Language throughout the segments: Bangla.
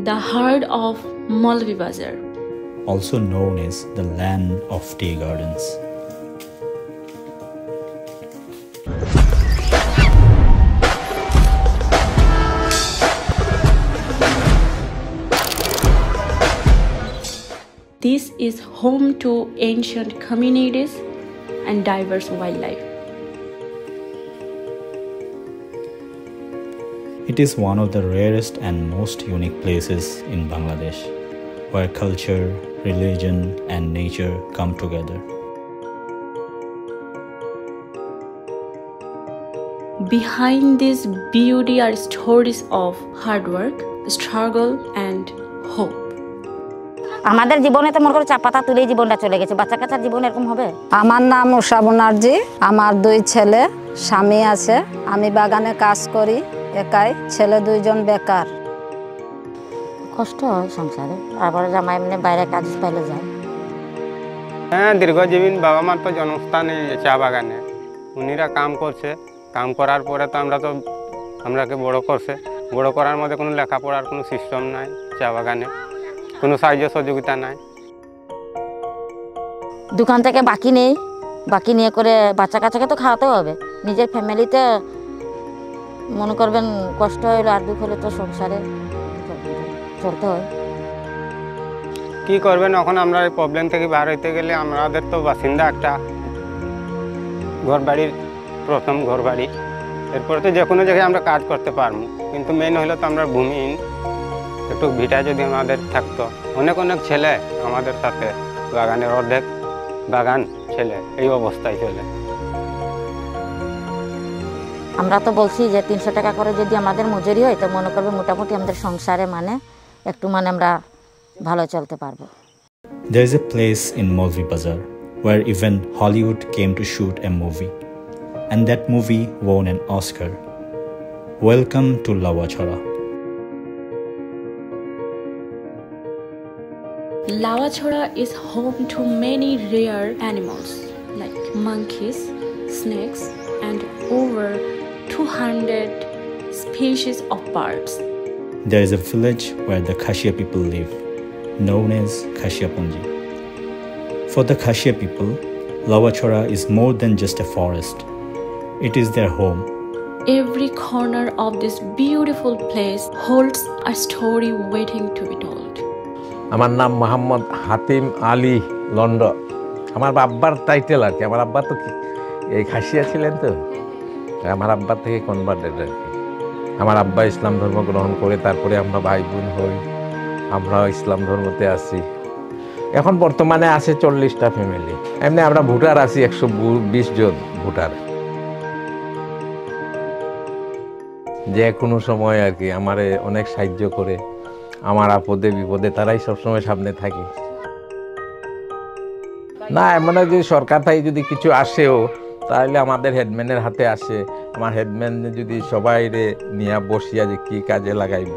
the heart of Maulvibazar, also known as the land of tea gardens. This is home to ancient communities and diverse wildlife. It is one of the rarest and most unique places in Bangladesh, where culture, religion, and nature come together. Behind this beauty are stories of hard work, struggle, and hope. আমাদের জীবনে তো মনে করো চা পাতা তুলেই জীবনটা চলে গেছে, বাচ্চা কাচ্চার জীবন এরকম হবে? আমার নাম উষা ব্যানার্জি, আমার 2 ছেলে, স্বামী আছে, আমি বাগানে কাজ করি একাই, ছেলে 2 জন বেকার। কষ্ট হয় সংসারে, তারপরে জামাই এমনি বাইরে কাজ পাইলে যায়। হ্যাঁ, দীর্ঘজীবন বাবা মার তো জন্মস্থান এই চা বাগানে, উনিরা কাম করছে, কাম করার পরে তো আমরাকে বড় করছে, বড় করার মধ্যে কোনো লেখাপড়ার কোনো সিস্টেম নাই, চা বাগানে কোনো সাহায্য সহযোগিতা নাই। দোকান থেকে বাকি নেই, বাকি নিয়ে করে বাচ্চা কাচ্চাকে তো খাওয়াতে হবে, নিজের ফ্যামিলিতে মনে করবেন কষ্ট হইলো আর দুঃখ হলে তো সংসারে চলতে হয়। কি করবেন এখন আমরা এই প্রবলেম থেকে বার হইতে গেলে আমাদের তো বাসিন্দা একটা ঘরবাড়ির, প্রথম ঘরবাড়ি, এরপরে তো যে কোনো জায়গায় আমরা কাজ করতে পারবো, কিন্তু মেন হলো তো আমরা ভূমিহীন। একটু ভিটা যদি আমাদের থাকতো, অনেক অনেক ছেলে আমাদের সাথে বাগানের অর্ধেক বাগান ছেলে এই অবস্থায় চলে। আমরা তো বলছি যে 300 টাকা করে যদি আমাদের মজুরি হয় তো মনে করবে মোটামুটি আমাদের সংসারে একটু আমরা ভালো চলতে পারবো। There is a place in Maulvibazar where even Hollywood came to shoot a movie, and that movie won an Oscar. Welcome to Lawachhora. Lawachhora is home to many rare animals like monkeys, snakes, and over 200 species of birds. There is a village where the Khashia people live, known as Khashiapunji. For the Khashia people, Lawachhora is more than just a forest. It is their home. Every corner of this beautiful place holds a story waiting to be told. আমার নাম মোহাম্মদ হাতিম আলী লন্ড। আমার আব্বার টাইটেল আর কি, আমার আব্বা তো এই খাসিয়া ছিলেন, তো আমার আব্বার থেকে কনভার্টেড আর কি। আমার আব্বা ইসলাম ধর্ম গ্রহণ করে তারপরে আমরা ভাই বোন হই, আমরা ইসলাম ধর্মতে আসি। এখন বর্তমানে আছে 40টা ফ্যামিলি, এমনি আমরা ভোটার আছি 120 জন ভোটার। যে কোনো সময় আর কি আমারে অনেক সাহায্য করে, আমার আপদে বিপদে তারাই সবসময় সামনে থাকে। না এমন যদি সরকার থেকে যদি কিছু আসেও তাহলে আমাদের হেডম্যানের হাতে আসে। আমার হেডম্যান যদি সবাই নিয়ে বসিয়া যে কী কাজে লাগাইব,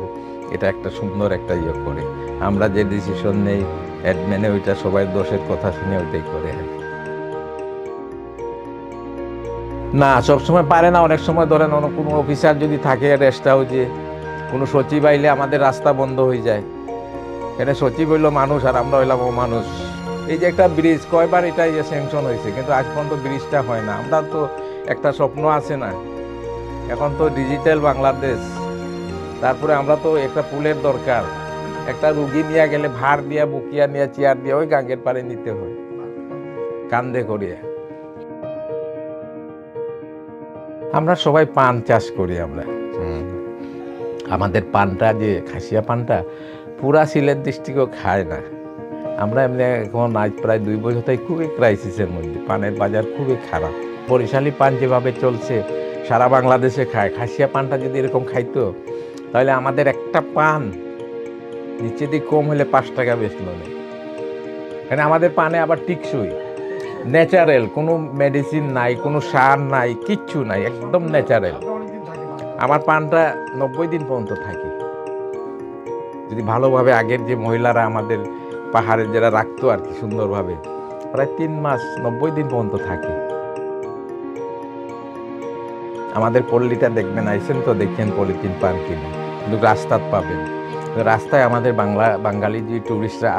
এটা একটা সুন্দর একটা ইয়ে করে। আমরা যে ডিসিশন নেই হেডম্যানে ওইটা সবাই দোষের কথা শুনে ওইটাই করে। না সবসময় পারে না, অনেক সময় ধরেন কোনো অফিসার যদি থাকে রেস্ট হাউসে, কোনো সচিব আইলে আমাদের রাস্তা বন্ধ হয়ে যায়। এখানে সচিব হইলো মানুষ আর আমরা হইলাম মানুষ। এই যে একটা ব্রিজ কয়বার এটা স্যাংশন হয়েছে, কিন্তু আজ পর্যন্ত ব্রিজটা হয় না। আমরা তো একটা স্বপ্ন আছে না, এখন তো ডিজিটাল বাংলাদেশ, তারপরে আমরা তো একটা পুলের দরকার। একটা রুগী নিয়ে গেলে ভার দিয়া বুকিয়া নিয়ে চেয়ার দিয়ে ওই গাঙ্গের পারে নিতে হয় কান্দে করিয়া। আমরা সবাই পান চাষ করি। আমাদের পানটা যে খাসিয়া পানটা পুরা সিলেট ডিস্ট্রিক্টও খায় না। আমরা এমনি এখন আজ প্রায় 2 বছর থেকে খুবই ক্রাইসিসের মধ্যে, পানের বাজার খুবই খারাপ। বরিশালি পান যেভাবে চলছে সারা বাংলাদেশে খায়, খাসিয়া পানটা যদি এরকম খাইতো তাহলে আমাদের একটা পান নিচে দিয়ে কম হলে 5 টাকা বেচলো নেই। কারণ আমাদের পানে আবার টিকসই, ন্যাচারাল, কোনো মেডিসিন নাই, কোনো সার নাই, কিচ্ছু নাই, একদম ন্যাচারাল। আমার পানটা 90 দিন পর্যন্ত থাকে যদি ভালোভাবে। আগের যে মহিলারা আমাদের পাহাড়ে যারা রাখতো আর কি সুন্দরভাবে, প্রায় 3 মাস 90 দিন পর্যন্ত থাকে। আমাদের পল্লীটা দেখবেন, আইসেন তো দেখেন পলিথিন পান কিনে, কিন্তু রাস্তাত পাবেন। তো রাস্তায় আমাদের বাঙালি যে টুরিস্টরা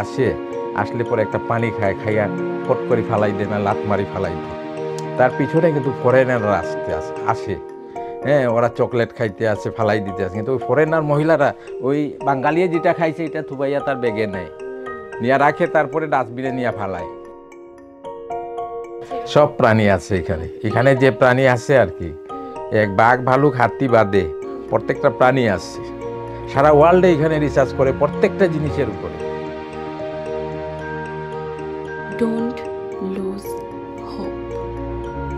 আসলে পরে একটা পানি খাইয়া ফট করে ফালাই দেয় না, লাত মারি ফালাই দেয়। তার পিছনে কিন্তু ফরেনাররা আসে, হ্যাঁ, ওরা চকলেট খাইতে আসে, ফালাই দিতে আসে, কিন্তু ওই ফরেনার মহিলারা ওই বাঙালি যেটা খাইছে এটা থুবাইয়া তার ব্যাগে নেয়, নিয়ে রাখে, তারপরে ডাস্টবিনে নিয়ে ফালায়। সব প্রাণী আছে এখানে যে প্রাণী আছে আর কি, এক বাঘ ভালুক হাতি বাদে প্রত্যেকটা প্রাণী আছে। সারা ওয়ার্ল্ডে এখানে রিসার্চ করে প্রত্যেকটা জিনিসের উপরে। Don't lose hope.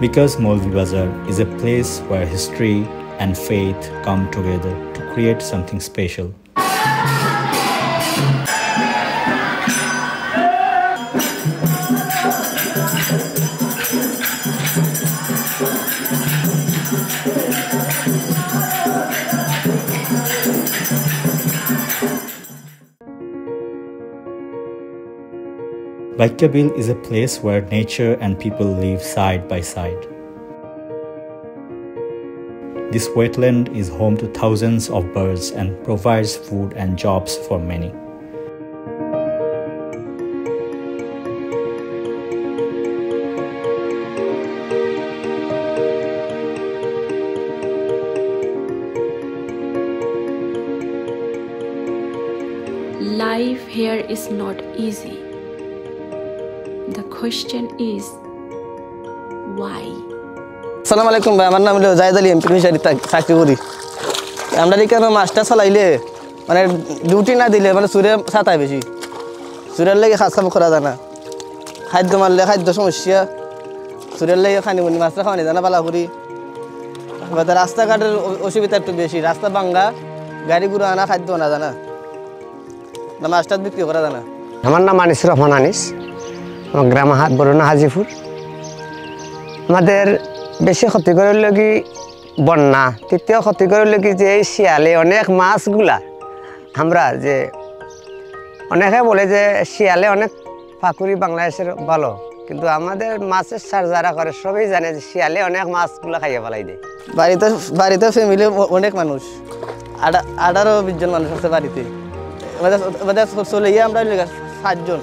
Because Maulvi Bazar is a place where history and faith come together to create something special. Baikyabil is a place where nature and people live side by side. This wetland is home to thousands of birds and provides food and jobs for many. Life here is not easy. The question is, why? আসসালামু আলাইকুম ভাই, আমার নাম হলো জায়েদ আলী, এমপি মিশারি চাকরি করি। আমরা এখানে মাস্টার চালাইলে মানে ডিউটি না দিলে মানে চুরে ছাতায় বেশি, চুরের লেগে খাস খাম করা যায় না, খাদ্য মারলে খাদ্য সমস্যা, চুরের লেগে খানি মুনি মাছটা খাওয়ানি জানা পালা করি। রাস্তাঘাটের অসুবিধা একটু বেশি, রাস্তা ভাঙ্গা, গাড়ি ঘুরে আনা, খাদ্য আনা জানা না, মাছটা বিক্রি করা জানা। আমার নাম আনিসুর রহমান আনিস, আমার গ্রাম বরুণা হাজিপুর। আমাদের বেশি ক্ষতি করে লাগি বন্যা, তৃতীয় ক্ষতি করে লাগি যে এই শিয়ালে অনেক মাছগুলা, আমরা যে অনেকে বলে যে শিয়ালে অনেক পাকুড়ি বাংলাদেশের ভালো, কিন্তু আমাদের মাছের সার যারা করে সবই জানে যে শিয়ালে অনেক মাছগুলা খাইয়ে ফেলাই দেয়। বাড়িতে ফ্যামিলি অনেক মানুষ, 18-20 জন মানুষ আছে বাড়িতে। চলিয়ে আমরা 7 জন,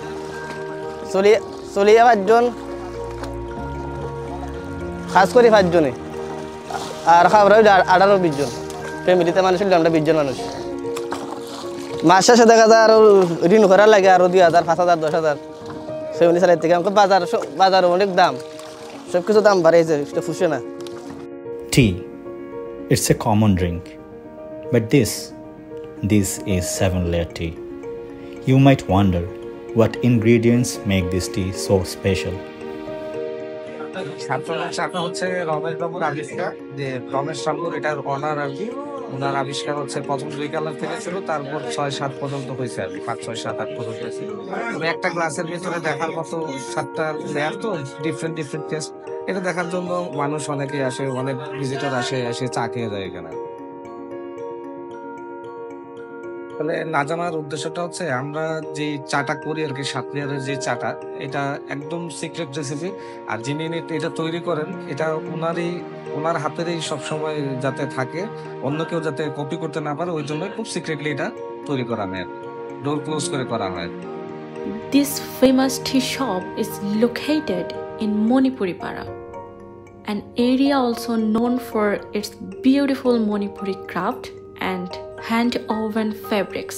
চলিয়ে 5 জন, খাস করে 5 জনে, আর খাবার 18-20 জন ফ্যামিলিতে মানুষ হলে আমরা 20 জন মানুষ। মাস শেষে দেখা যায় আরো ঋণ করার লাগে আরো 2,000, 5,000, 10,000 ফ্যামিলি চালাই থেকে। আমাকে বাজার অনেক দাম, সব কিছু দাম বাড়াইছে, সেটা ফুসে না। Tea. It's a common drink. But this is 7-layer tea. You might wonder what ingredients make this tea so special. চাটা হচ্ছে রমেশ বাবুর আবিষ্কার, যে রমেশ বাবুর এটার অনার আর কি। ওনার আবিষ্কার হচ্ছে প্রথম 2 কালার থেকে ছিল, তারপর 6-7 পর্যন্ত হয়েছে আর কি, 5, 6, 7, 8 পর্যন্ত হয়েছে। তবে একটা গ্লাসের ভিতরে দেখার মতো 7টা লেয়ার, তো ডিফারেন্ট টেস্ট। এটা দেখার জন্য মানুষ অনেকে আসে, অনেক ভিজিটর এসে চা খেয়ে যায় এখানে। তাহলে না জানার উদ্দেশ্যটা হচ্ছে আমরা যে চাটা করি আর কি, 7 লেয়ারের যে চাটা, এটা একদম সিক্রেট রেসিপি। আর যিনি এটা তৈরি করেন, এটা ওনার হাতেরই সবসময় যাতে থাকে, অন্য কেউ যাতে কপি করতে না পারে, ওই জন্য খুব সিক্রেটলি এটা তৈরি করা হয়, ডোর ক্লোজ করে করা হয়। This famous tea shop is located in Manipuripara, an area also known for its beautiful Manipuri craft and hand-woven fabrics.